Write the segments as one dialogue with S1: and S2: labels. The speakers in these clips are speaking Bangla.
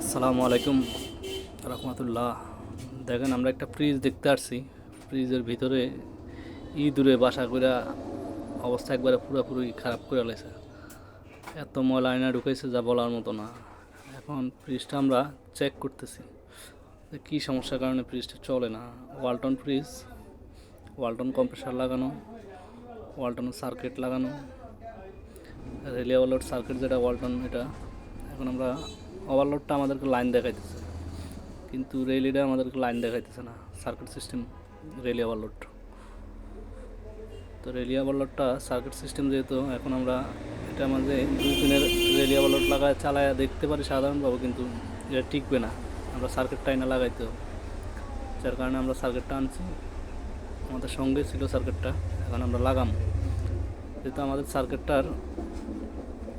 S1: আসসালামু আলাইকুম রহমতুল্লাহ। দেখেন, আমরা একটা ফ্রিজ দেখতে আসছি। ফ্রিজের ভিতরে ইঁদুরে বাসা করে অবস্থা একবারে পুরোপুরি খারাপ করে লেছে। এত ময়লা আয়না ঢুকেছে যা বলার মতো না। এখন ফ্রিজটা আমরা চেক করতেছি যে কী সমস্যার কারণে ফ্রিজটা চলে না। ওয়ালটন ফ্রিজ, ওয়ালটন কম্প্রেসার লাগানো, ওয়ালটন সার্কিট লাগানো, রিলে ওভারলোড সার্কিট যেটা ওয়ালটন, এটা এখন আমরা ওভারলোডটা আমাদেরকে লাইন দেখাইতেছে, কিন্তু রেলিটা আমাদেরকে লাইন দেখাইতেছে না। সার্কিট সিস্টেম রেলি ওভারলোড, তো রেলি ওভারলোডটা সার্কিট সিস্টেম যেহেতু, এখন আমরা এটা মাঝে 2 দিনের রেলি ওভারলোড লাগায় চালায় দেখতে পারি সাধারণভাবে, কিন্তু এটা টিকবে না। আমরা সার্কিটটা এনে লাগাইতে হবে, যার কারণে আমরা সার্কিটটা আনছি। আমাদের সঙ্গে ছিল সার্কিটটা, এখন আমরা লাগাম। যেহেতু আমাদের সার্কিটটার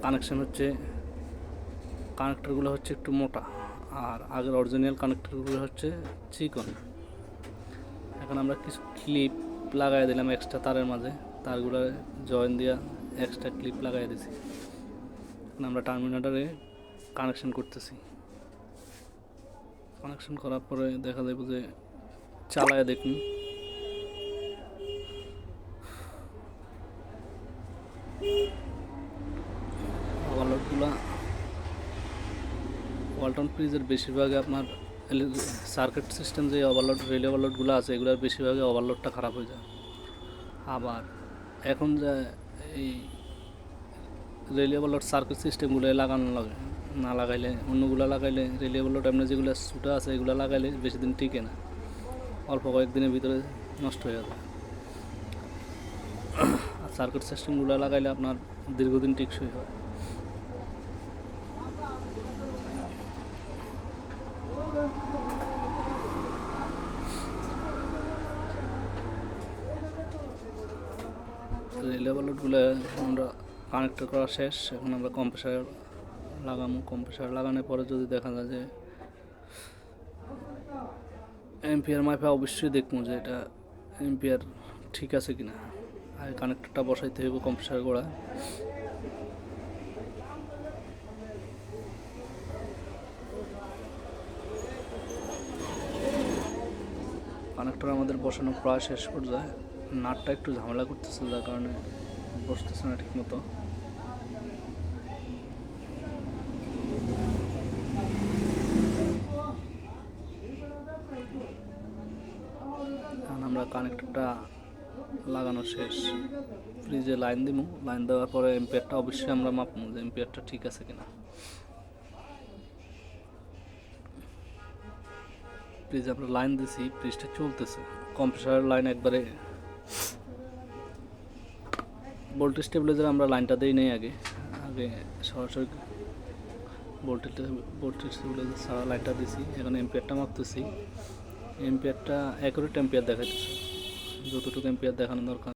S1: কানেকশন হচ্ছে, কানেক্টরগুলো হচ্ছে একটু মোটা, আর আগের অরিজিনাল কানেক্টরগুলো হচ্ছে চিকন। এখন আমরা কিছু ক্লিপ লাগাই দিলাম এক্সট্রা তারের মাঝে, তারগুলো জয়েন দিয়া এক্সট্রা ক্লিপ লাগাই দিছি। এখন আমরা টার্মিনেটরে কানেকশন করতেছি। কানেকশন করার পরে দেখা যাবে যে চালায় দেখুন, ওভারলোডগুলো ওয়ালটন ফ্রিজের বেশিরভাগে আপনার সার্কিট সিস্টেম যে ওভারলোড রিলে ওভারলোডগুলো আছে, এগুলোর বেশিরভাগে ওভারলোডটা খারাপ হয়ে যায়। আবার এখন যে এই রিলে ওভারলোড সার্কিট সিস্টেমগুলো লাগানো লাগে, না লাগাইলে অন্যগুলো লাগাইলে, রিলে ওভারলোড এমনি যেগুলো ছুটা আছে এগুলো লাগাইলে বেশি দিন টিকে না, অল্প কয়েকদিনের ভিতরে নষ্ট হয়ে যাবে। আর সার্কিট সিস্টেমগুলো লাগাইলে আপনার দীর্ঘদিন টিকসই হয়। রিলে ওভারলোডগুলো আমরা কানেক্ট করা শেষ। এখন আমরা কম্প্রেসার লাগাবো। কম্প্রেসার লাগানোর পরে যদি দেখা যায় যে এম্পিয়ার মাপে, অবশ্যই দেখবো যে এটা এম্পিয়ার ঠিক আছে কিনা। আর কানেক্টরটা বসাইতে হইব কম্প্রেসার গোড়া। কানেক্টর আমাদের বসানো প্রায় শেষ পর্যায়ে। নাটটা একটু ঝামেলা করতেছে, যার কারণে বসতেছে না ঠিক মতো। এখন আমরা কানেক্টরটা লাগানো শেষ, ফ্রিজে লাইন দিব। লাইন দেওয়ার পরে এম্পিয়ারটা অবশ্যই আমরা মাপবো যে এম্পিয়ারটা ঠিক আছে কিনা। ফ্রিজে আমরা লাইন দিছি, ফ্রিজটা চলতেছে। কম্প্রেসারের লাইন একবারে ভোল্টেজ স্টেবিলাইজার আমরা লাইনটা দিই নাই আগে আগে সরাসরি ভোল্টেজ স্টেবিলাইজার ছাড়া লাইনটা দিছি। এখন এম্পিয়ারটা মাপতেছি। এম্পিয়ারটা অ্যাকুরেট এম্পিয়ার দেখাইতেছে, যতটুকু এম্পিয়ার দেখানো দরকার।